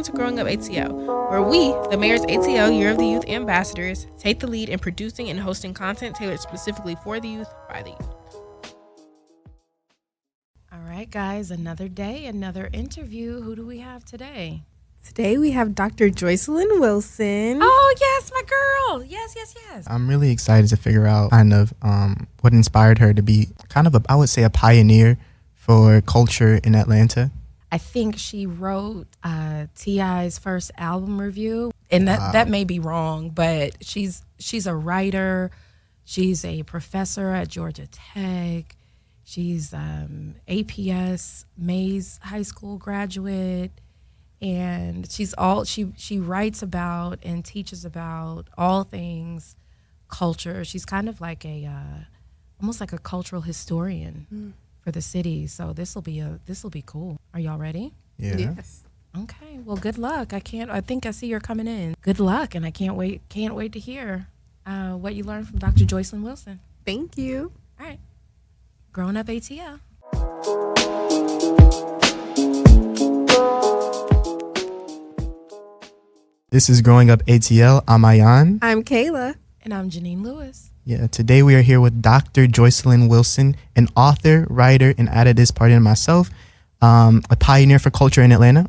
welcome to Growing Up ATL, where we, the Mayors ATL Year of the Youth Ambassadors, take the lead in producing and hosting content tailored specifically for the youth by the youth. All right, guys, another day, another interview. Who do we have today? Today we have Dr. Joycelyn Wilson. Oh, yes, my girl. Yes. I'm really excited to figure out kind of what inspired her to be kind of, I would say, a pioneer for culture in Atlanta. I think she wrote T.I.'s first album review, and that may be wrong, but she's a writer. She's a professor at Georgia Tech. She's APS Mays High School graduate. And she writes about and teaches about all things culture. She's kind of like almost like a cultural historian for the city. So this will be cool. Are y'all ready? Yeah. Yes. Okay. Well, good luck. I think I see you're coming in. Good luck, and I can't wait to hear what you learned from Dr. Joycelyn Wilson. Thank you. All right. Growing Up ATL. This is Growing Up ATL. I'm Ayan. I'm Kayla. And I'm Janine Lewis. Yeah, today we are here with Dr. Joycelyn Wilson, an author, writer, and added this part in myself, a pioneer for culture in Atlanta,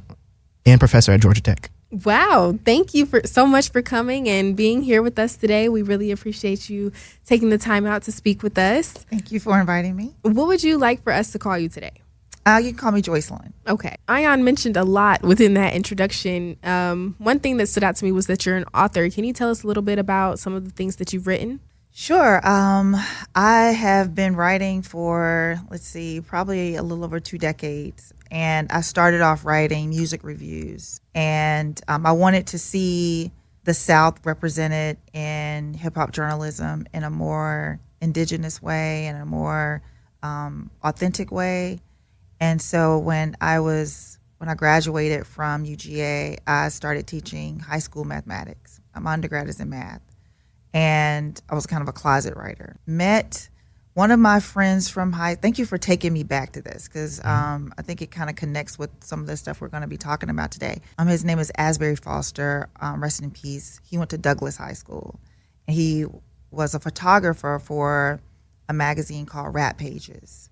and professor at Georgia Tech. Wow. Thank you so much for coming and being here with us today. We really appreciate you taking the time out to speak with us. Thank you for inviting me. What would you like for us to call you today? You can call me Joycelyn. Okay. Ayan mentioned a lot within that introduction. One thing that stood out to me was that you're an author. Can you tell us a little bit about some of the things that you've written? Sure. I have been writing for, probably a little over 2 decades. And I started off writing music reviews. And I wanted to see the South represented in hip-hop journalism in a more indigenous way, in a more authentic way. And so when I graduated from UGA, I started teaching high school mathematics. My undergrad is in math. And I was kind of a closet writer. Met one of my friends from thank you for taking me back to this, because I think it kind of connects with some of the stuff we're going to be talking about today. His name is Asbury Foster, rest in peace. He went to Douglas High School. And he was a photographer for a magazine called Rap Pages.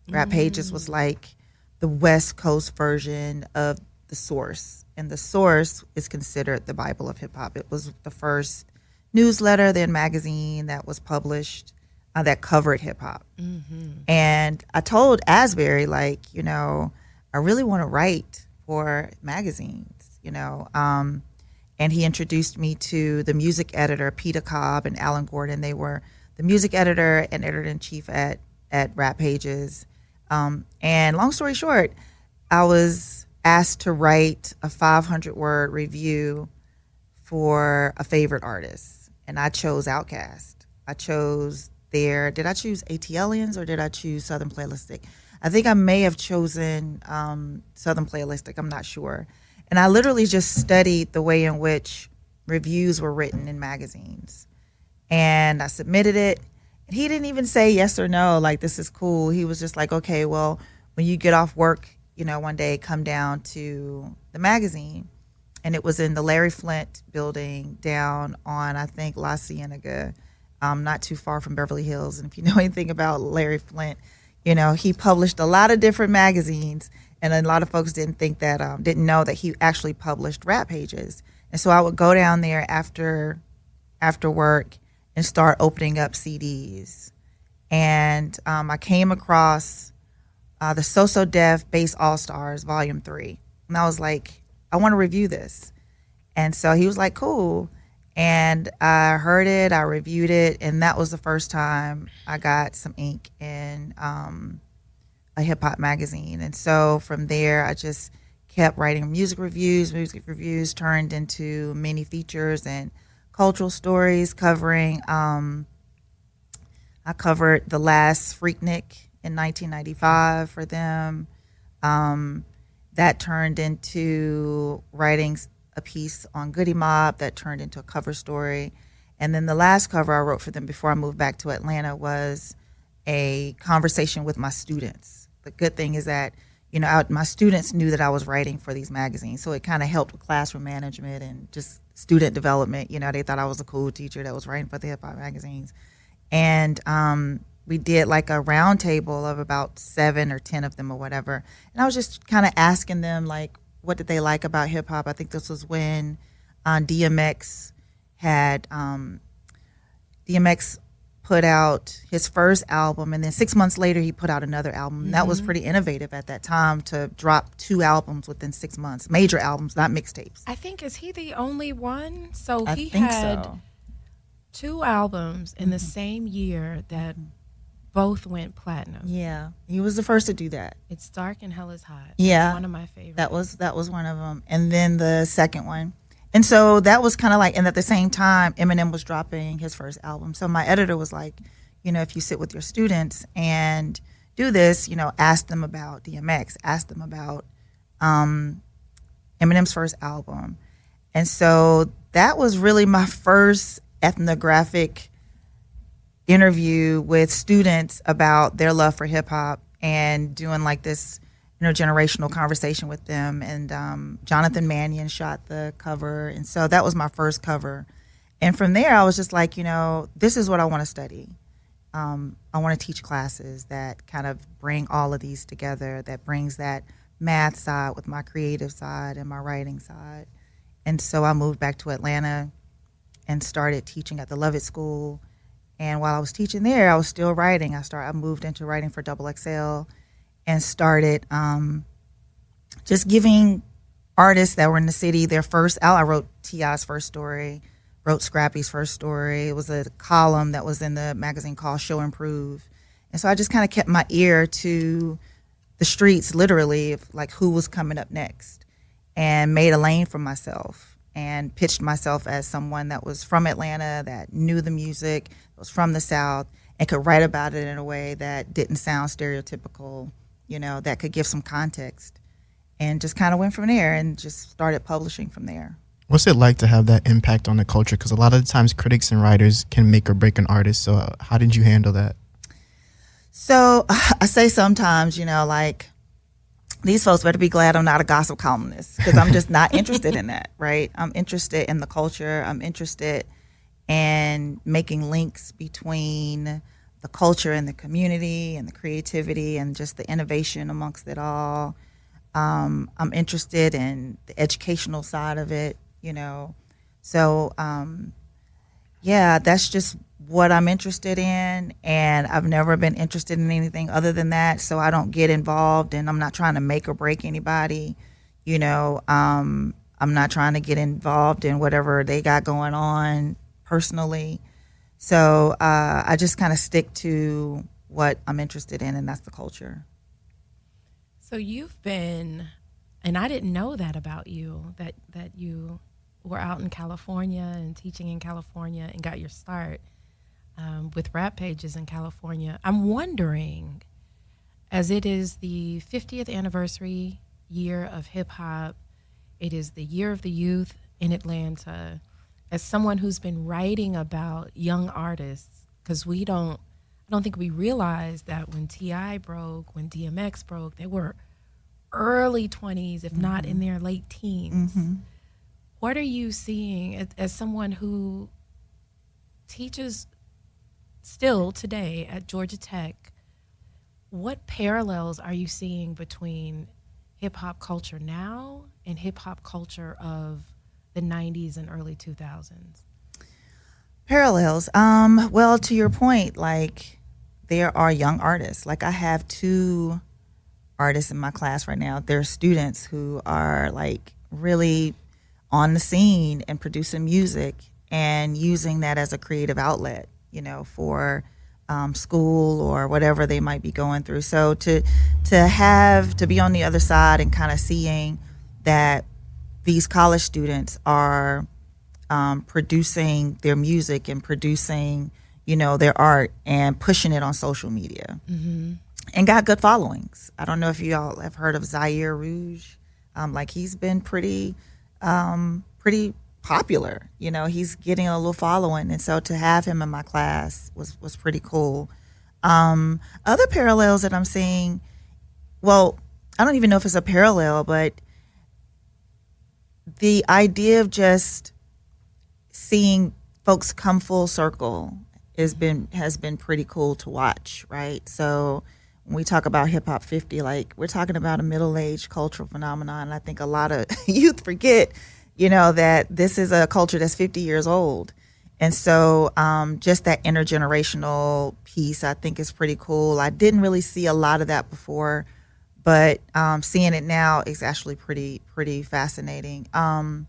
Rap Pages was like the West Coast version of The Source. And The Source is considered the Bible of hip hop. It was the first newsletter, then magazine that was published that covered hip hop. And I told Asbury, I really want to write for magazines, And he introduced me to the music editor, Peter Cobb and Alan Gordon. They were the music editor and editor-in-chief at Rap Pages. And long story short, I was asked to write a 500-word review for a favorite artist, and I chose Outkast. Did I choose ATLians or did I choose Southern Playlistic? I think I may have chosen Southern Playlistic, I'm not sure. And I literally just studied the way in which reviews were written in magazines. And I submitted it. He didn't even say yes or no, this is cool. He was just like, okay, well, when you get off work, one day come down to the magazine. And it was in the Larry Flint building down on, I think, La Cienega, not too far from Beverly Hills. And if you know anything about Larry Flint, he published a lot of different magazines. And a lot of folks didn't know that he actually published Rap Pages. And so I would go down there after work and start opening up CDs. And I came across the So Def Bass All-Stars Volume 3. And I was like, I want to review this. And so he was like, cool. And I heard it, I reviewed it, and that was the first time I got some ink in a hip-hop magazine. And so from there, I just kept writing music reviews. Music reviews turned into mini features and cultural stories covering, I covered the last Freaknik in 1995 for them. That turned into writing a piece on Goody Mob that turned into a cover story. And then the last cover I wrote for them before I moved back to Atlanta was a conversation with my students. The good thing is that, my students knew that I was writing for these magazines. So it kind of helped with classroom management and just student development. They thought I was a cool teacher that was writing for the hip hop magazines. And we did like a round table of about 7 or 10 of them or whatever. And I was just kind of asking them, like, what did they like about hip hop? I think this was when DMX had DMX put out his first album, and then 6 months later he put out another album. That was pretty innovative at that time, to drop 2 albums within 6 months, major albums, not mixtapes. I think, is he the only one? So I he think had so. 2 albums in the same year that both went platinum. Yeah, he was the first to do that. It's Dark and Hell is Hot. Yeah, It's one of my favorites. that was one of them. And then the second one. And so that was kind of like, and at the same time, Eminem was dropping his first album. So my editor was like, if you sit with your students and do this, ask them about DMX, ask them about Eminem's first album. And so that was really my first ethnographic interview with students about their love for hip hop, and doing like this intergenerational conversation with them. And Jonathan Mannion shot the cover. And so that was my first cover. And from there, I was just like, this is what I want to study. I want to teach classes that kind of bring all of these together, that brings that math side with my creative side and my writing side. And so I moved back to Atlanta and started teaching at the Lovett School. And while I was teaching there, I was still writing. I moved into writing for XXL and started just giving artists that were in the city their first out. I wrote T.I.'s first story, wrote Scrappy's first story. It was a column that was in the magazine called Show Improve. And so I just kind of kept my ear to the streets, literally, of like who was coming up next, and made a lane for myself and pitched myself as someone that was from Atlanta, that knew the music, was from the South, and could write about it in a way that didn't sound stereotypical, that could give some context. And just kind of went from there and just started publishing from there. What's it like to have that impact on the culture? Because a lot of the times critics and writers can make or break an artist. So how did you handle that? So I say sometimes, like, these folks better be glad I'm not a gossip columnist, because I'm just not interested in that, right? I'm interested in the culture. I'm interested in making links between the culture and the community and the creativity and just the innovation amongst it all. I'm interested in the educational side of it, So, that's just what I'm interested in. And I've never been interested in anything other than that. So I don't get involved, and I'm not trying to make or break anybody. I'm not trying to get involved in whatever they got going on personally. So I just kind of stick to what I'm interested in, and that's the culture. So you've been, and I didn't know that about you, that you were out in California and teaching in California and got your start with Rap Pages in California. I'm wondering, as it is the 50th anniversary year of hip hop, it is the year of the youth in Atlanta, as someone who's been writing about young artists, because I don't think we realized that when T.I. broke, when DMX broke, they were early 20s, if not in their late teens. What are you seeing as someone who teaches still today at Georgia Tech? What parallels are you seeing between hip hop culture now and hip hop culture of the 90s and early 2000s? Parallels. Well, to your point, like, there are young artists. Like, I have 2 artists in my class right now. They're students who are like really on the scene and producing music and using that as a creative outlet, for school or whatever they might be going through. So to be on the other side and kind of seeing that these college students are producing their music and producing, their art and pushing it on social media, and got good followings. I don't know if you all have heard of Zaire Rouge. He's been pretty popular. He's getting a little following, and so to have him in my class was pretty cool. Other parallels that I'm seeing, well, I don't even know if it's a parallel, but the idea of just seeing folks come full circle has been pretty cool to watch, right? So when we talk about Hip Hop 50, like we're talking about a middle-aged cultural phenomenon. And I think a lot of youth forget, that this is a culture that's 50 years old. And so just that intergenerational piece, I think, is pretty cool. I didn't really see a lot of that before, but seeing it now is actually pretty fascinating. And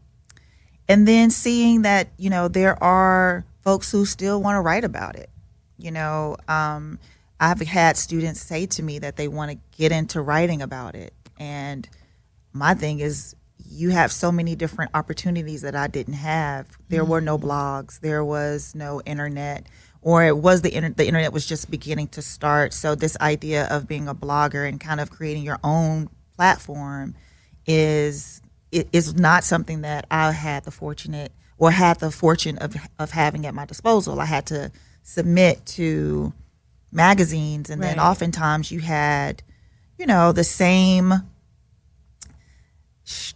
then seeing that, there are folks who still want to write about it. I've had students say to me that they want to get into writing about it. And my thing is, you have so many different opportunities that I didn't have. There were no blogs. There was no internet, or it was the internet was just beginning to start. So this idea of being a blogger and kind of creating your own platform is not something that I had the fortune of having at my disposal. I had to submit to magazines, and then oftentimes you had,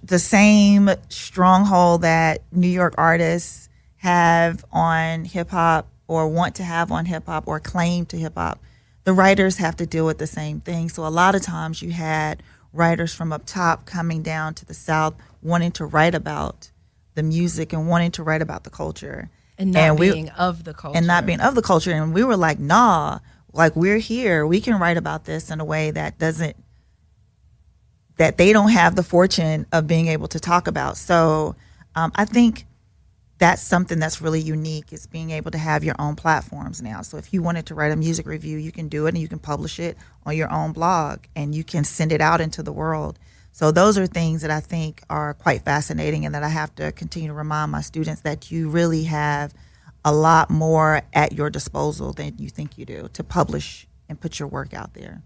the same stronghold that New York artists have on hip hop, or want to have on hip hop, or claim to hip hop. The writers have to deal with the same thing. So a lot of times you had writers from up top coming down to the South wanting to write about the music and wanting to write about the culture. And not being of the culture. And we were like, nah, like, we're here. We can write about this in a way that they don't have the fortune of being able to talk about. So I think that's something that's really unique, is being able to have your own platforms now. So if you wanted to write a music review, you can do it, and you can publish it on your own blog, and you can send it out into the world. So those are things that I think are quite fascinating, and that I have to continue to remind my students that you really have a lot more at your disposal than you think you do to publish and put your work out there.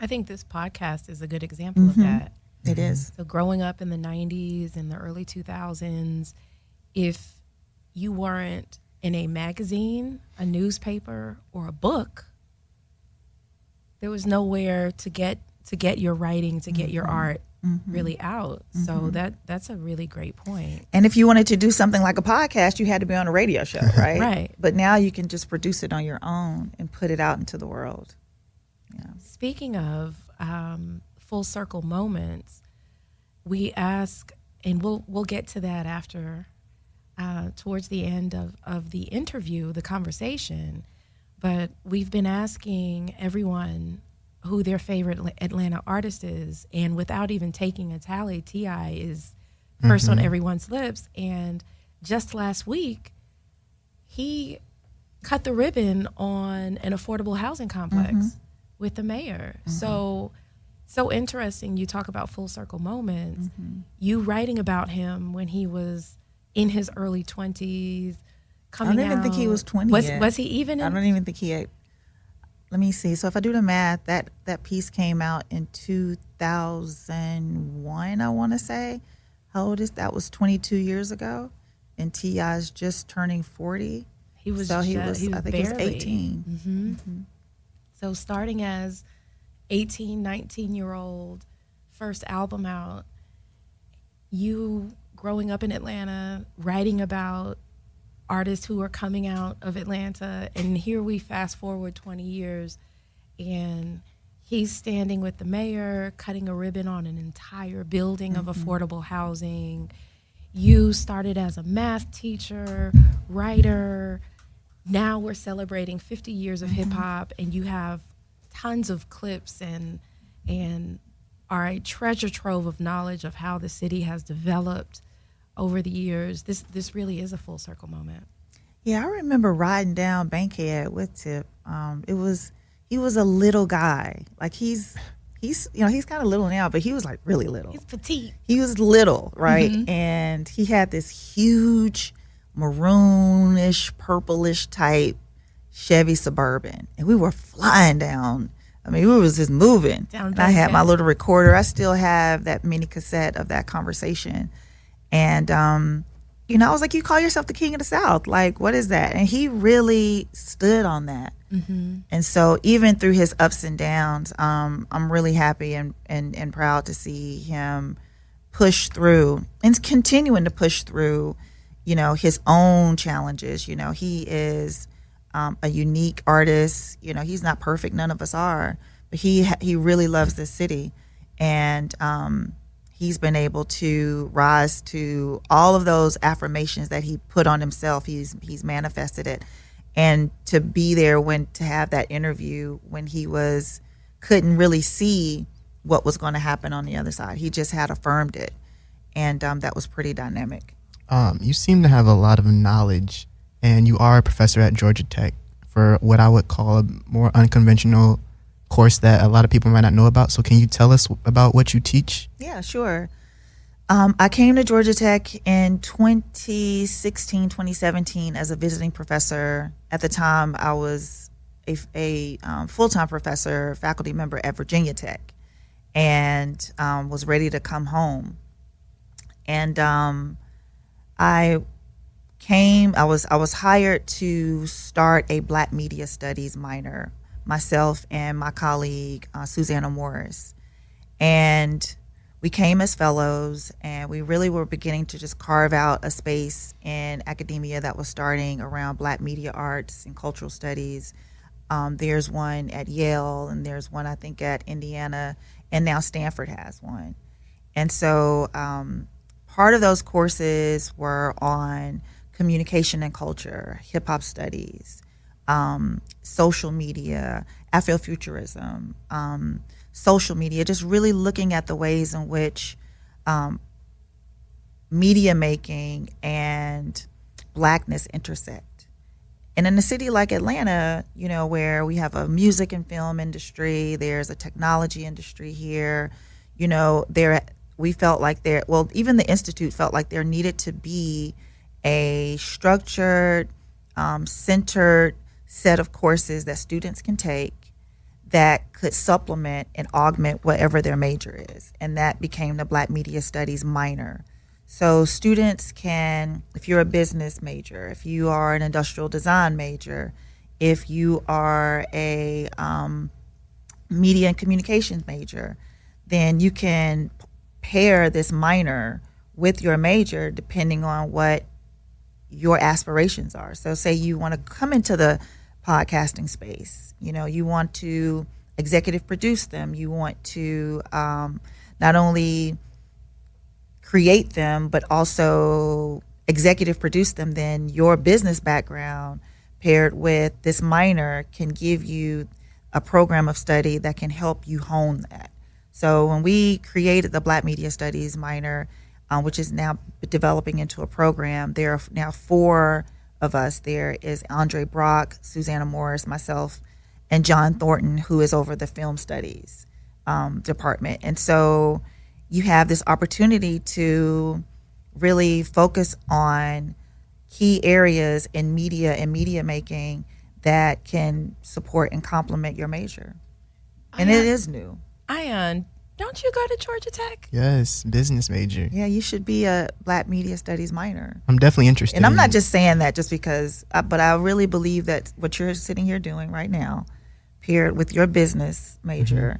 I think this podcast is a good example of that. It is. So growing up in the 90s and the early 2000s, if you weren't in a magazine, a newspaper, or a book, there was nowhere to get your writing, to get your art really out. So that's a really great point. And if you wanted to do something like a podcast, you had to be on a radio show, right? Right. But now you can just produce it on your own and put it out into the world. Yeah. Speaking of full circle moments, we ask, and we'll get to that after, towards the end of the interview, the conversation, but we've been asking everyone who their favorite Atlanta artist is, and without even taking a tally, T.I. is first on everyone's lips. And just last week, he cut the ribbon on an affordable housing complex with the mayor. So interesting. You talk about full circle moments. You writing about him when he was in his early 20s, coming out. I don't even think he was 20 yet. Was he even in? I don't even think he had. Let me see. So if I do the math, that piece came out in 2001, I want to say. How old is that? That was 22 years ago. And T.I.'s just turning 40. He was he was barely. 18. So starting as 18, 19-year-old, first album out, you growing up in Atlanta, writing about artists who are coming out of Atlanta, and here we fast forward 20 years, and he's standing with the mayor, cutting a ribbon on an entire building of affordable housing. You started as a math teacher, writer. Now we're celebrating 50 years of hip hop, and you have tons of clips and are a treasure trove of knowledge of how the city has developed over the years. This really is a full circle moment. Yeah, I remember riding down Bankhead with Tip. He was a little guy. Like he's kind of little now, but he was like really little. He's petite. He was little, right? And he had this huge maroonish, purplish type Chevy Suburban, and we were flying down. I mean, we was just moving. And I had my little recorder. I still have that mini cassette of that conversation. And, I was like, you call yourself the king of the South. Like, what is that? And he really stood on that. And so even through his ups and downs, I'm really happy and proud to see him push through and continuing to push through, his own challenges. He is a unique artist. He's not perfect. None of us are, but he really loves this city. And he's been able to rise to all of those affirmations that he put on himself. He's manifested it. And to be there to have that interview when he couldn't really see what was going to happen on the other side. He just had affirmed it. And that was pretty dynamic. You seem to have a lot of knowledge, and you are a professor at Georgia Tech for what I would call a more unconventional course that a lot of people might not know about. So can you tell us about what you teach? Yeah, sure. I came to Georgia Tech in 2016, 2017 as a visiting professor. At the time, I was a full-time professor, faculty member at Virginia Tech, and was ready to come home. And I was hired to start a Black Media Studies minor, myself and my colleague, Susanna Morris. And we came as fellows, and we really were beginning to just carve out a space in academia that was starting around Black media arts and cultural studies. There's one at Yale, and there's one, I think, at Indiana, and now Stanford has one. And so part of those courses were on communication and culture, hip-hop studies, social media, Afrofuturism, social media, just really looking at the ways in which media making and Blackness intersect. And in a city like Atlanta, where we have a music and film industry, there's a technology industry here, we felt like even the Institute felt like there needed to be a structured, centered set of courses that students can take that could supplement and augment whatever their major is. And that became the Black Media Studies minor. So students can, if you're a business major, if you are an industrial design major, if you are a media and communications major, then you can pair this minor with your major depending on what your aspirations are. So say you want to come into the podcasting space, you want to executive produce them, you want to not only create them but also executive produce them, then your business background paired with this minor can give you a program of study that can help you hone that. So when we created the Black Media Studies minor, which is now developing into a program, there are now 4 of us. There is Andre Brock, Susanna Morris, myself, and John Thornton, who is over the film studies department. And so you have this opportunity to really focus on key areas in media and media making that can support and complement your major. And it is new. Ion, don't you go to Georgia Tech? Yes, business major. Yeah, you should be a Black Media Studies minor. I'm definitely interested. And I'm not just saying that just because, but I really believe that what you're sitting here doing right now, paired with your business major,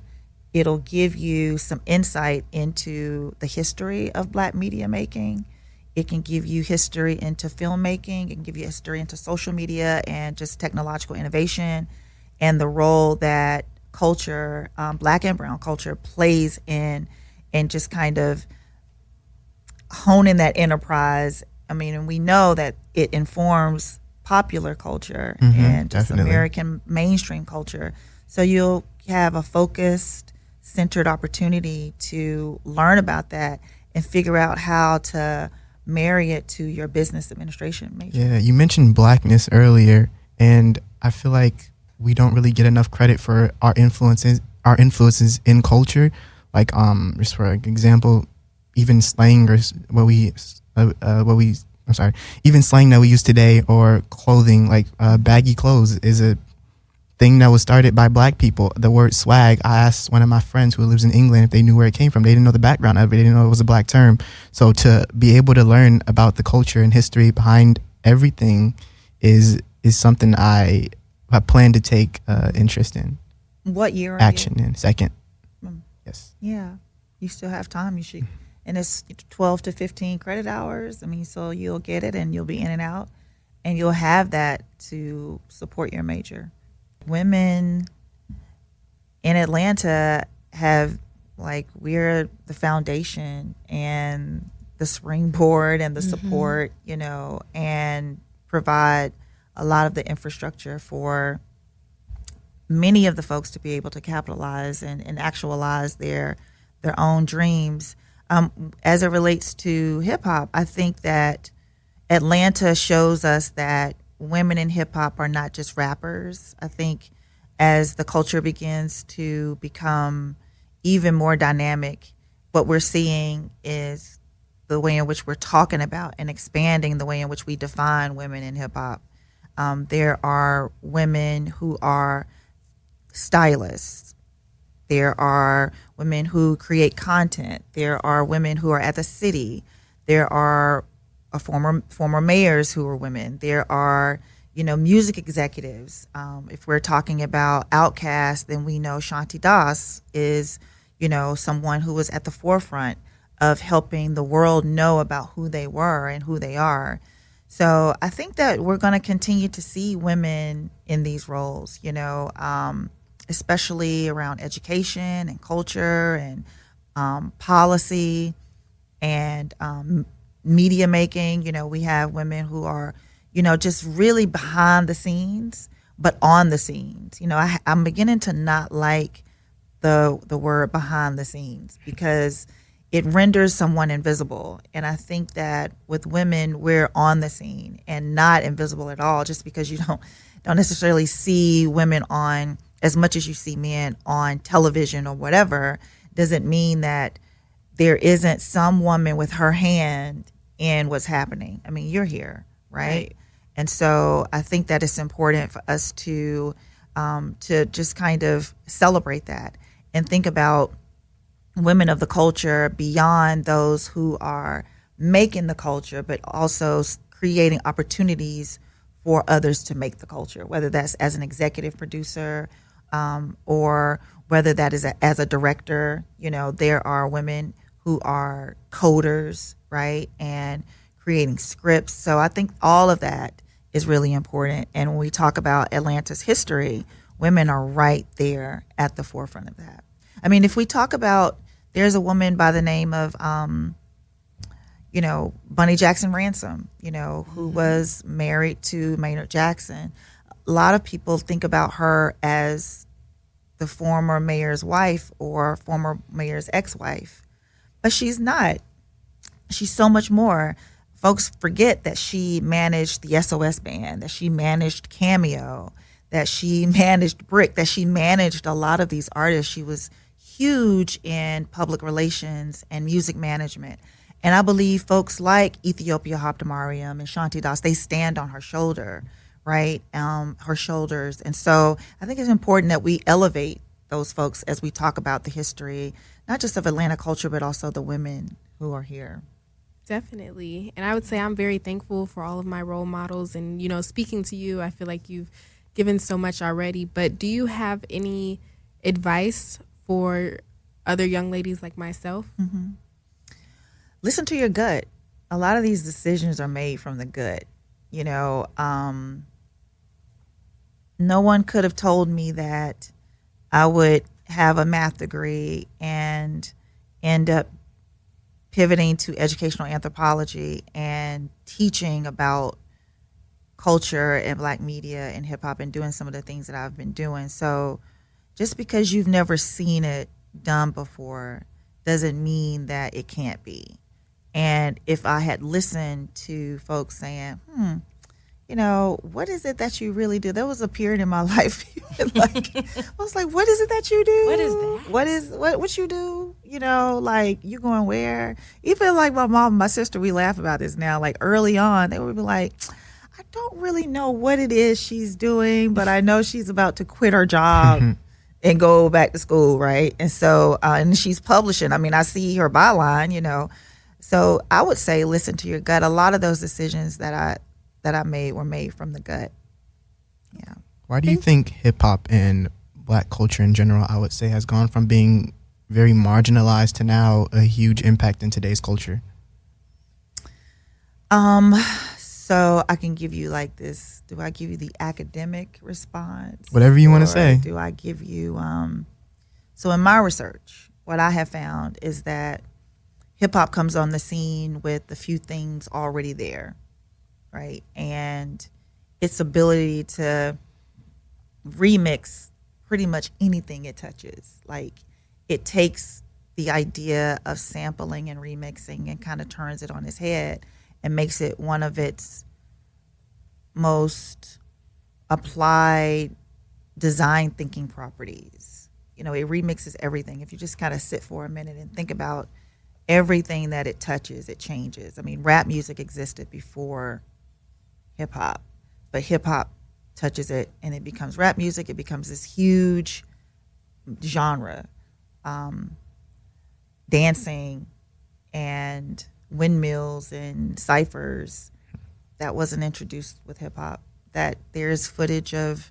it'll give you some insight into the history of Black media making. It can give you history into filmmaking. It can give you history into social media and just technological innovation and the role that culture, Black and brown culture, plays in just kind of honing that enterprise. I mean, and we know that it informs popular culture and just definitely. American mainstream culture. So you'll have a focused, centered opportunity to learn about that and figure out how to marry it to your business administration major. Yeah, you mentioned Blackness earlier, and I feel like we don't really get enough credit for our influences in culture. Like, just for example, even slang or even slang that we use today, or clothing, like baggy clothes is a thing that was started by Black people. The word swag, I asked one of my friends who lives in England if they knew where it came from. They didn't know the background of it. They didn't know it was a Black term. So to be able to learn about the culture and history behind everything is something I plan to take interest in. What year are action in second. Yes. Yeah, you still have time. You should, and it's 12 to 15 credit hours. I mean, so you'll get it and you'll be in and out, and you'll have that to support your major. Women in Atlanta have, like, we're the foundation and the springboard and the support, you know, and provide a lot of the infrastructure for many of the folks to be able to capitalize and actualize their own dreams. As it relates to hip hop, I think that Atlanta shows us that women in hip hop are not just rappers. I think as the culture begins to become even more dynamic, what we're seeing is the way in which we're talking about and expanding the way in which we define women in hip hop. There are women who are stylists. There are women who create content. There are women who are at the city. There are former mayors who are women. There are, you know, music executives. If we're talking about Outkast, then we know Shanti Das is, you know, someone who was at the forefront of helping the world know about who they were and who they are. So I think that we're going to continue to see women in these roles, you know, especially around education and culture and policy and media making. You know, we have women who are, you know, just really behind the scenes, but on the scenes. You know, I'm beginning to not like the word behind the scenes because it renders someone invisible. And I think that with women, we're on the scene and not invisible at all, just because you don't necessarily see women on as much as you see men on television or whatever, doesn't mean that there isn't some woman with her hand in what's happening. I mean, you're here, right? And so I think that it's important for us to just kind of celebrate that and think about women of the culture beyond those who are making the culture, but also creating opportunities for others to make the culture, whether that's as an executive producer or whether that is as a director. You know, there are women who are coders, right, and creating scripts. So I think all of that is really important. And when we talk about Atlanta's history, women are right there at the forefront of that. I mean, if we talk about, there's a woman by the name of, you know, Bunny Jackson Ransom, you know, who was married to Maynard Jackson. A lot of people think about her as the former mayor's wife or former mayor's ex-wife, but she's not. She's so much more. Folks forget that she managed the SOS Band, that she managed Cameo, that she managed Brick, that she managed a lot of these artists. She was huge in public relations and music management. And I believe folks like Ethiopia Hoptamariam and Shanti Das, they stand on her shoulder, right? Her shoulders. And so I think it's important that we elevate those folks as we talk about the history, not just of Atlanta culture, but also the women who are here. Definitely. And I would say I'm very thankful for all of my role models. And, you know, speaking to you, I feel like you've given so much already. But do you have any advice for other young ladies like myself? Mm-hmm. Listen to your gut. A lot of these decisions are made from the gut. You know, no one could have told me that I would have a math degree and end up pivoting to educational anthropology and teaching about culture and Black media and hip hop and doing some of the things that I've been doing. So just because you've never seen it done before doesn't mean that it can't be. And if I had listened to folks saying, you know, what is it that you really do? There was a period in my life, like, I was like, what is it that you do? What is that? What you do? You know, like, you going where? Even like my mom and my sister, we laugh about this now. Like early on, they would be like, I don't really know what it is she's doing, but I know she's about to quit her job and go back to school, right? And so, and she's publishing. I mean, I see her byline, you know. So I would say listen to your gut. A lot of those decisions that I made were made from the gut. Yeah. Why do you think hip hop and Black culture in general, I would say, has gone from being very marginalized to now a huge impact in today's culture? So I can give you like this. Do I give you the academic response? Whatever you want to Or say. do I give you, so in my research, what I have found is that hip hop comes on the scene with a few things already there, right? And its ability to remix pretty much anything it touches. Like, it takes the idea of sampling and remixing and kind of turns it on its head and makes it one of its most applied design thinking properties. You know, it remixes everything. If you just kind of sit for a minute and think about everything that it touches, it changes. I mean, rap music existed before hip hop, but hip hop touches it and it becomes rap music. It becomes this huge genre. Dancing and windmills and ciphers that wasn't introduced with hip hop. That there's footage of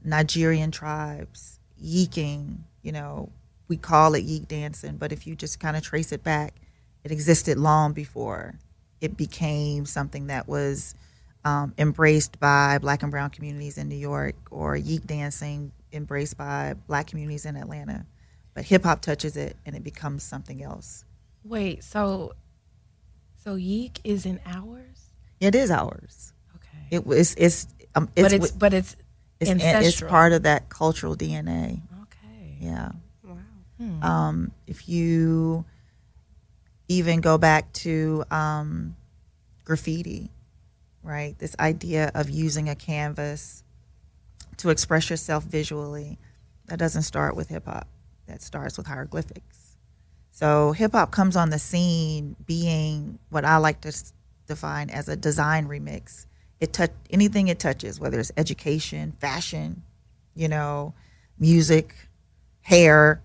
Nigerian tribes yeeking. You know, we call it yeek dancing, but if you just kind of trace it back, it existed long before it became something that was embraced by Black and brown communities in New York, or yeek dancing embraced by Black communities in Atlanta. But hip hop touches it and it becomes something else. Wait, so yeek is in ours? It is ours. Okay. It's ancestral. It's part of that cultural DNA. Okay. Yeah. Wow. If you even go back to graffiti, right? This idea of using a canvas to express yourself visually, that doesn't start with hip hop. That starts with hieroglyphics. So hip hop comes on the scene being what I like to define as a design remix. Anything it touches, whether it's education, fashion, you know, music, hair,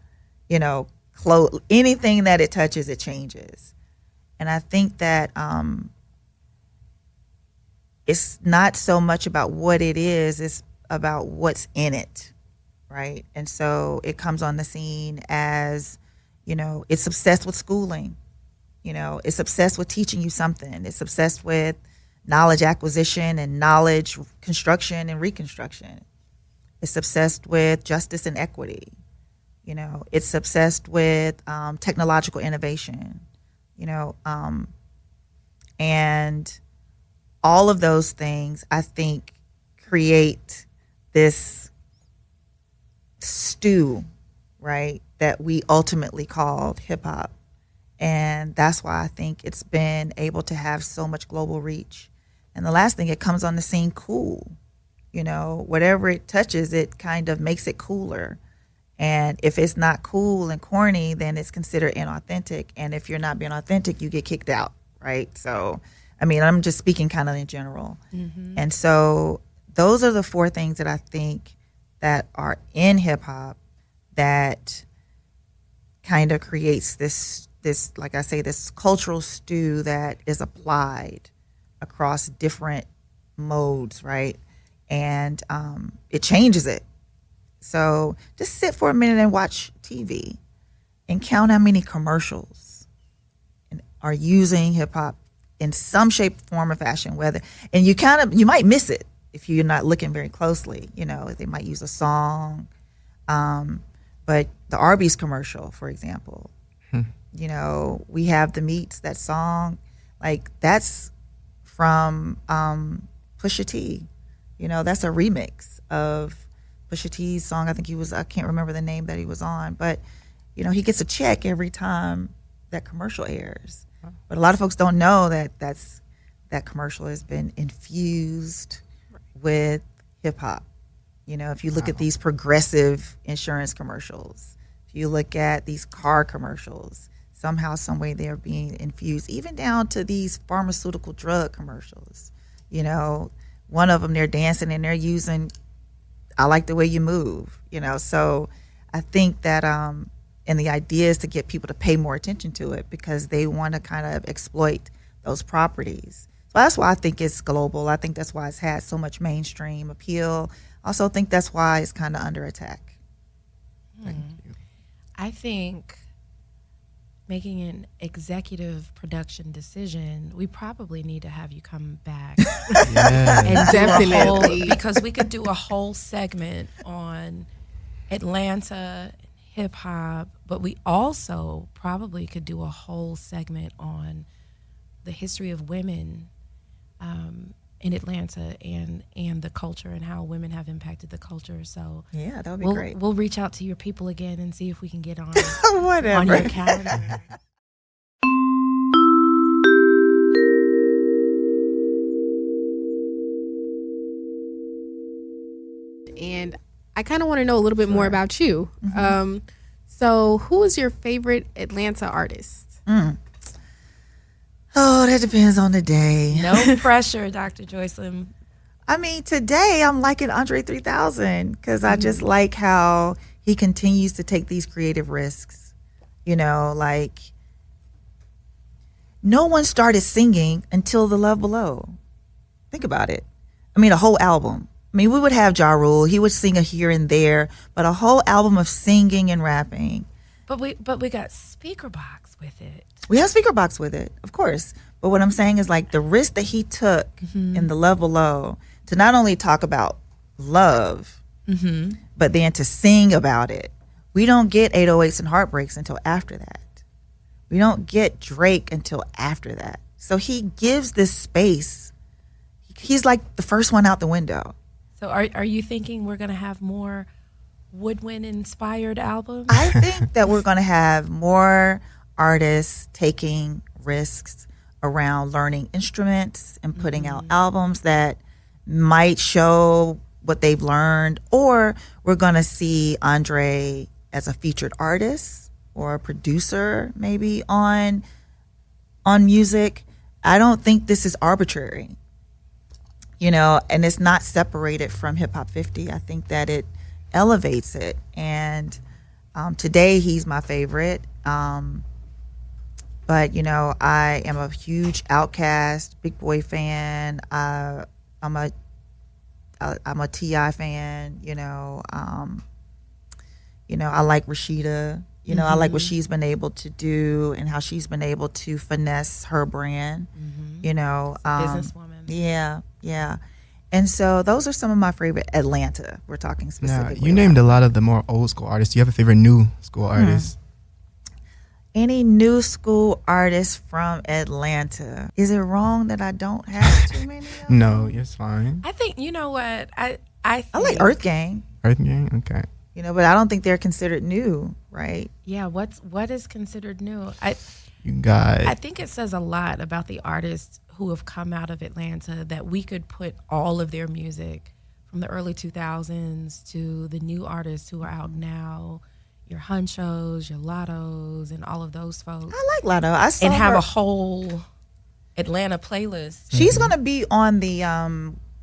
you know, clothes, anything that it touches, it changes. And I think that it's not so much about what it is, it's about what's in it, right? And so it comes on the scene as, you know, it's obsessed with schooling. You know, it's obsessed with teaching you something. It's obsessed with knowledge acquisition and knowledge construction and reconstruction. It's obsessed with justice and equity. You know, it's obsessed with technological innovation, you know, and all of those things, I think, create this stew, right, that we ultimately called hip hop. And that's why I think it's been able to have so much global reach. And the last thing, it comes on the scene cool. You know, whatever it touches, it kind of makes it cooler. And if it's not cool and corny, then it's considered inauthentic. And if you're not being authentic, you get kicked out, right? So, I mean, I'm just speaking kind of in general. Mm-hmm. And so those are the four things that I think that are in hip hop that kind of creates this, like I say, this cultural stew that is applied across different modes, right? And it changes it. So just sit for a minute and watch TV and count how many commercials are using hip hop in some shape, form, or fashion. And you might miss it if you're not looking very closely. You know, they might use a song, but the Arby's commercial, for example, you know, we have the meats, that song, like that's from Pusha T. You know, that's a remix of Pusha T's song. I can't remember the name that he was on, but you know, he gets a check every time that commercial airs. But a lot of folks don't know that commercial has been infused with hip hop. You know, if you look at these progressive insurance commercials, if you look at these car commercials, somehow, some way they're being infused, even down to these pharmaceutical drug commercials. You know, one of them, they're dancing and they're using "I Like the Way You Move," you know. So I think that, and the idea is to get people to pay more attention to it because they want to kind of exploit those properties. So that's why I think it's global. I think that's why it's had so much mainstream appeal. I also think that's why it's kind of under attack. Thank you. I think making an executive production decision, we probably need to have you come back Yeah. and Definitely. because we could do a whole segment on Atlanta hip hop, but we also probably could do a whole segment on the history of women in Atlanta and the culture and how women have impacted the culture. So Yeah, that would be we'll great. we'll reach out to your people again and see if we can get on Whatever. on your calendar. And I kind of want to know a little bit more about you. So who is your favorite Atlanta artist? Oh, that depends on the day. No pressure, Dr. Joycelyn. I mean, today I'm liking Andre 3000 because I just like how he continues to take these creative risks. You know, like no one started singing until The Love Below. Think about it. I mean, a whole album. I mean, we would have Ja Rule. He would sing a here and there, but a whole album of singing and rapping. But we got speaker box with it. We have speaker box with it, of course. But what I'm saying is like the risk that he took in The Love Below to not only talk about love, but then to sing about it. We don't get 808s and Heartbreaks until after that. We don't get Drake until after that. So he gives this space. He's like the first one out the window. So are you thinking we're going to have more woodwind inspired albums? I think that we're going to have more artists taking risks around learning instruments and putting out albums that might show what they've learned, or we're going to see Andre as a featured artist or a producer maybe on music. I don't think this is arbitrary, you know, and it's not separated from Hip Hop 50. I think that it elevates it. And today he's my favorite. But, you know, I am a huge Outkast, Big Boy fan. I'm a T.I. fan, you know. I like Rashida. You know, I like what she's been able to do and how she's been able to finesse her brand, you know. Businesswoman. Yeah. And so those are some of my favorite Atlanta. We're talking Now, specifically. you named a lot of the more old school artists. Do you have a favorite new school artist? Any new school artists from Atlanta? Is it wrong that I don't have too many of them? No, it's fine. I think, you know what? I I like think- Earth Gang, Earth Gang? Okay. you know, but I don't think they're considered new, right? Yeah, what is considered new? You got I think it says a lot about the artists who have come out of Atlanta that we could put all of their music from the early 2000s to the new artists who are out now, your Hunchos, your Lottos, and all of those folks, I like Lotto. I saw and have her. a whole Atlanta playlist. She's going to be on the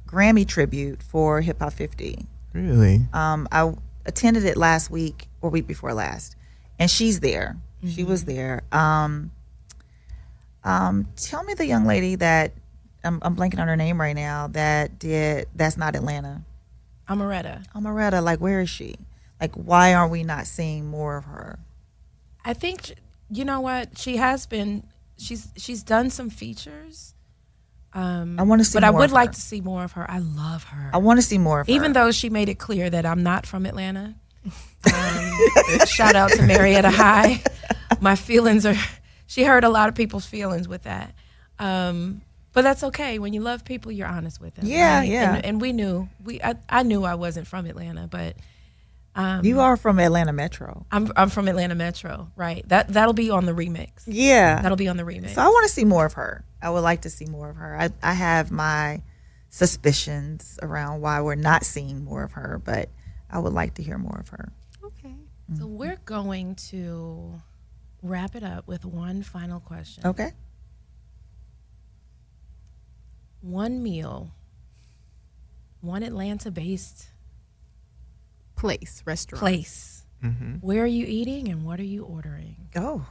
Grammy tribute for Hip Hop 50. really. I attended it last week or week before last, and she's there. She was there. Tell me the young lady that I'm blanking on her name right now that did That's Not Atlanta. Amaretta. Amaretta, like where is she? Like why are we not seeing more of her? I think, you know what, she has been. She's done some features. I want to see. But I more would of like her. to see more of her. I love her. I want to see more of her. Even though she made it clear that I'm not from Atlanta. Shout out to Marietta High. My feelings are, she hurt a lot of people's feelings with that. But that's okay. When you love people, you're honest with them. Yeah, right? yeah. And we knew, I knew I wasn't from Atlanta, but you are from Atlanta Metro. I'm from Atlanta Metro, right? That'll be on the remix. Yeah. That'll be on the remix. So I want to see more of her. I would like to see more of her. I have my suspicions around why we're not seeing more of her, but I would like to hear more of her. Okay. So we're going to wrap it up with one final question. Okay. One meal, one Atlanta-based Restaurant. place. Where are you eating and what are you ordering? Oh.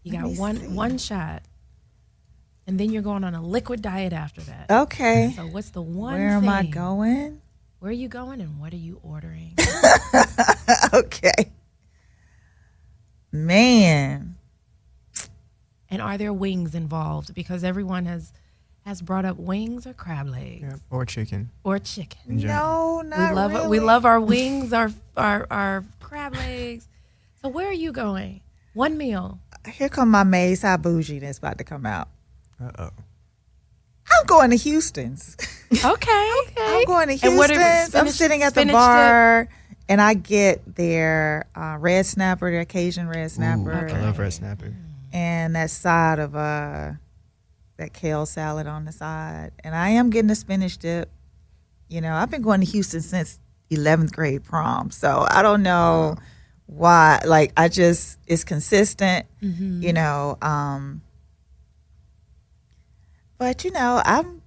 You Let got me see. one shot. And then you're going on a liquid diet after that. Okay. So what's the one Where thing? am I going? Where are you going and what are you ordering? Okay. Man. And are there wings involved? Because everyone has brought up wings or crab legs. Yeah, or chicken. Or chicken. No, not We love really. we love our wings, our crab legs. So where are you going? One meal. Here come my Mayors bougie that's about to come out. Uh-oh. I'm going to Houston's. Okay. I'm going to And what are- Houston's. I'm spinach- sitting at the spinach bar, and I get their red snapper, their Cajun red snapper, Ooh, I love red snapper. and that side of that kale salad on the side. And I am getting a spinach dip. You know, I've been going to Houston since 11th grade prom, so I don't know why. Like, it's consistent. You know. But, you know, I'm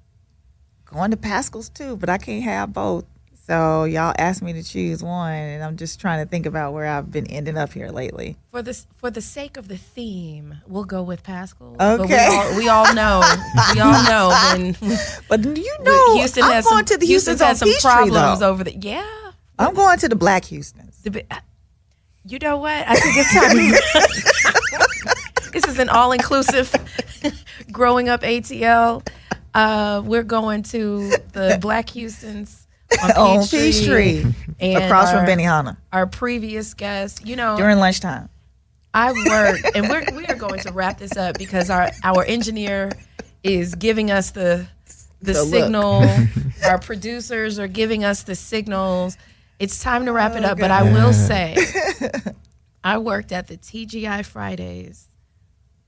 going to Pascal's too, but I can't have both. So y'all asked me to choose one, and I'm just trying to think about where I've been ending up here lately. For the sake of the theme, we'll go with Pascal. Okay. But we all know when But you know, Houston I'm has going some, to the Houston's Houston's on had some Peachtree, problems though. over the I'm going to the Black Houston's. You know what? I think it's time. This is an all-inclusive Growing Up ATL. We're going to the Black Houston's on Peachtree, and across from Benihana, our previous guest. You know, during lunchtime. I work, and we are going to wrap this up because our engineer is giving us the signal. Our producers are giving us the signals. It's time to wrap it up, but I will say, I worked at the TGI Fridays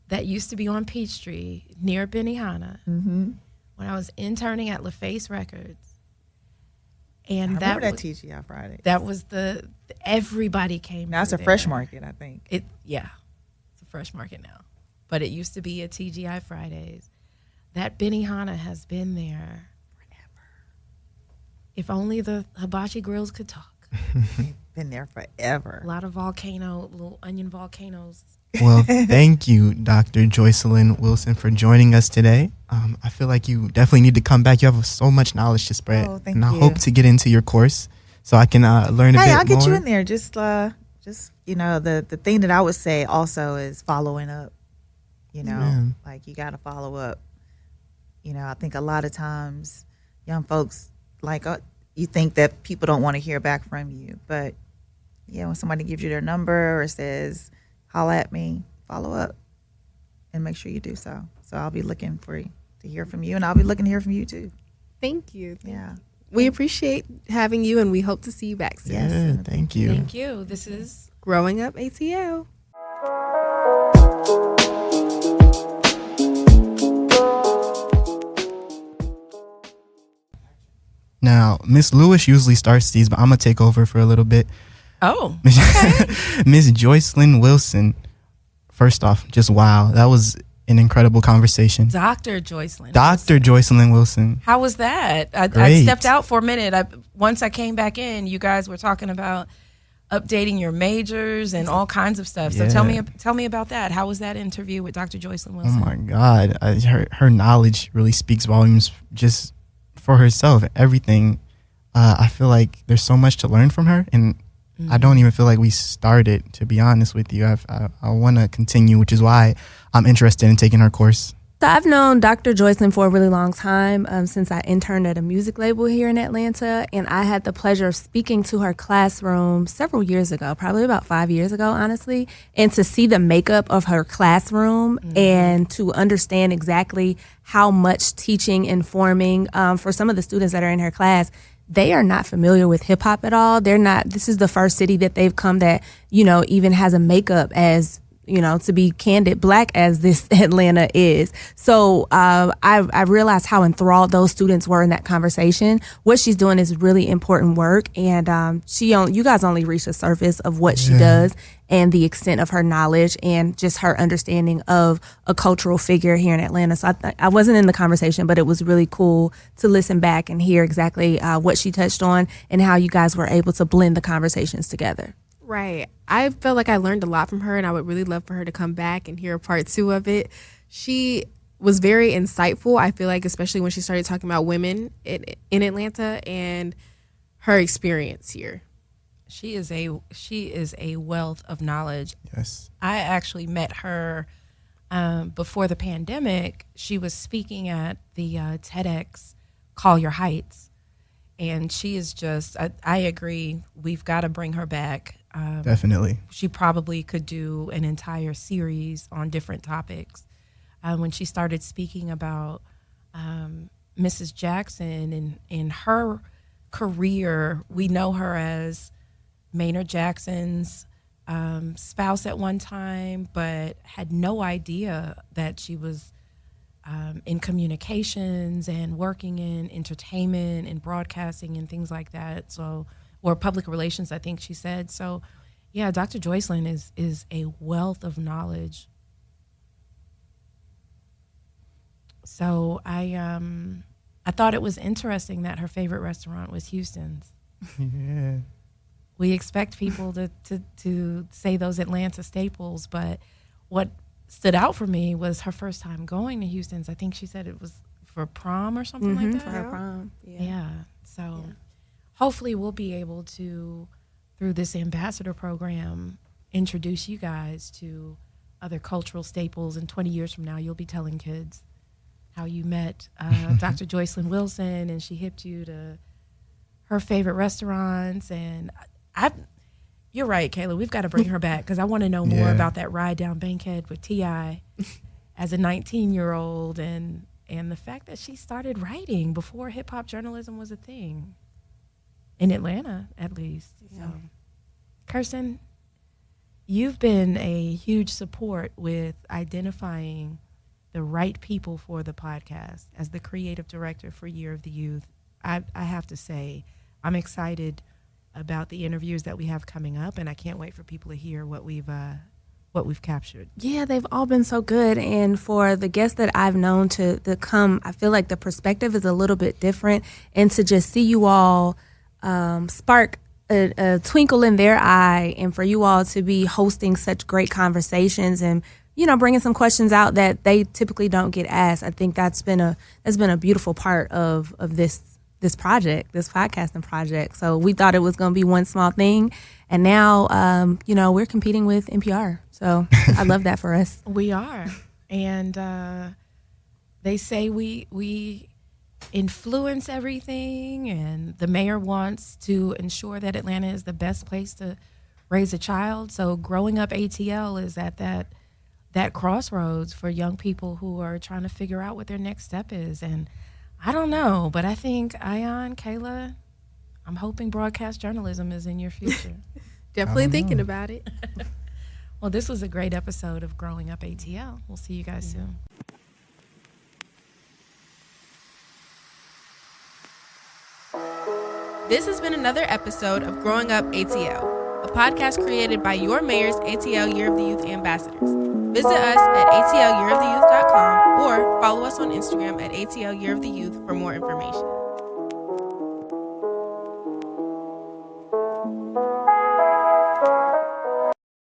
that used to be on Peachtree near Benihana when I was interning at LaFace Records. And I remember that TGI Friday. That was everybody came. Now it's a through fresh there. market, I think. It's a fresh market now, but it used to be a TGI Fridays. That Benihana has been there forever. If only the hibachi grills could talk. Been there forever. A lot of little onion volcanoes. Well, thank you, Dr. Joycelyn Wilson, for joining us today. I feel like you definitely need to come back. You have so much knowledge to spread. Oh, thank and I you. hope to get into your course so I can learn a bit more. Hey, I'll get you in there. Just you know, the thing that I would say also is following up. You know, like you got to follow up. You know, I think a lot of times young folks, like, you think that people don't want to hear back from you. But, yeah, when somebody gives you their number or says, holla at me, follow up and make sure you do so. So I'll be looking to hear from you, and I'll be looking to hear from you too. Thank you. Yeah. We appreciate having you, and we hope to see you back soon. Yes. Yeah, thank you. Thank you. This is Growing Up ATL. Now, Miss Lewis usually starts these, but I'm going to take over for a little bit. Oh, Miss Joycelyn Wilson, first off, just wow. That was an incredible conversation. Dr. Joycelyn. Dr. Joycelyn Wilson. How was that? I Great. stepped out for a minute. Once I came back in, you guys were talking about updating your majors and all kinds of stuff. So Yeah. tell me about that. How was that interview with Dr. Joycelyn Oh Wilson? my God. Her knowledge really speaks volumes just for herself. Everything. I feel like there's so much to learn from her, and I don't even feel like we started, to be honest with you. I want to continue, which is why I'm interested in taking her course. So I've known Dr. Joycelyn for a really long time, since I interned at a music label here in Atlanta, and I had the pleasure of speaking to her classroom several years ago, probably about 5 years ago, honestly, and to see the makeup of her classroom and to understand exactly how much teaching and forming for some of the students that are in her class. They are not familiar with hip hop at all. This is the first city that they've come that, even has a makeup as, to be candid, black as this Atlanta is. So I realized how enthralled those students were in that conversation. What she's doing is really important work, and you guys only reach the surface of what she does and the extent of her knowledge and just her understanding of a cultural figure here in Atlanta. So I wasn't in the conversation, but it was really cool to listen back and hear exactly what she touched on and how you guys were able to blend the conversations together. Right. I felt like I learned a lot from her, and I would really love for her to come back and hear a part 2 of it. She was very insightful. I feel like, especially when she started talking about women in Atlanta and her experience here. She is a wealth of knowledge. Yes. I actually met her before the pandemic. She was speaking at the TEDx Call Your Heights, and she is just. I agree. We've got to bring her back. Definitely. She probably could do an entire series on different topics. When she started speaking about Mrs. Jackson and in her career, we know her as Maynard Jackson's spouse at one time, but had no idea that she was in communications and working in entertainment and broadcasting and things like that. So, or public relations, I think she said. So, yeah, Dr. Joycelyn is a wealth of knowledge. So I thought it was interesting that her favorite restaurant was Houston's. Yeah. We expect people to say those Atlanta staples, but what stood out for me was her first time going to Houston's. I think she said it was for prom or something like that. For her prom. Yeah. So hopefully we'll be able to, through this ambassador program, introduce you guys to other cultural staples. And 20 years from now, you'll be telling kids how you met Dr. Joycelyn Wilson, and she hipped you to her favorite restaurants. And you're right, Kayla. We've got to bring her back because I want to know more about that ride down Bankhead with T.I. as a 19-year-old and the fact that she started writing before hip-hop journalism was a thing, in Atlanta at least. Yeah. So, Kirsten, you've been a huge support with identifying the right people for the podcast. As the creative director for Year of the Youth, I have to say I'm excited about the interviews that we have coming up, and I can't wait for people to hear what we've captured. Yeah, they've all been so good, and for the guests that I've known to come, I feel like the perspective is a little bit different, and to just see you all spark a twinkle in their eye, and for you all to be hosting such great conversations and bringing some questions out that they typically don't get asked. I think that's been a beautiful part of this project, this podcasting project. So we thought it was going to be one small thing, and now we're competing with NPR. So I love that for us. We are, and they say we influence everything, and the mayor wants to ensure that Atlanta is the best place to raise a child. So Growing Up ATL is at that crossroads for young people who are trying to figure out what their next step is. And I don't know, but I think Ayan, Kayla, I'm hoping broadcast journalism is in your future. Definitely thinking about it. Well, this was a great episode of Growing Up ATL. We'll see you guys soon. This has been another episode of Growing Up ATL, a podcast created by your Mayors ATL Year of the Youth ambassadors. Visit us at atlyearoftheyouth.com or follow us on Instagram at ATL Year of the Youth for more information.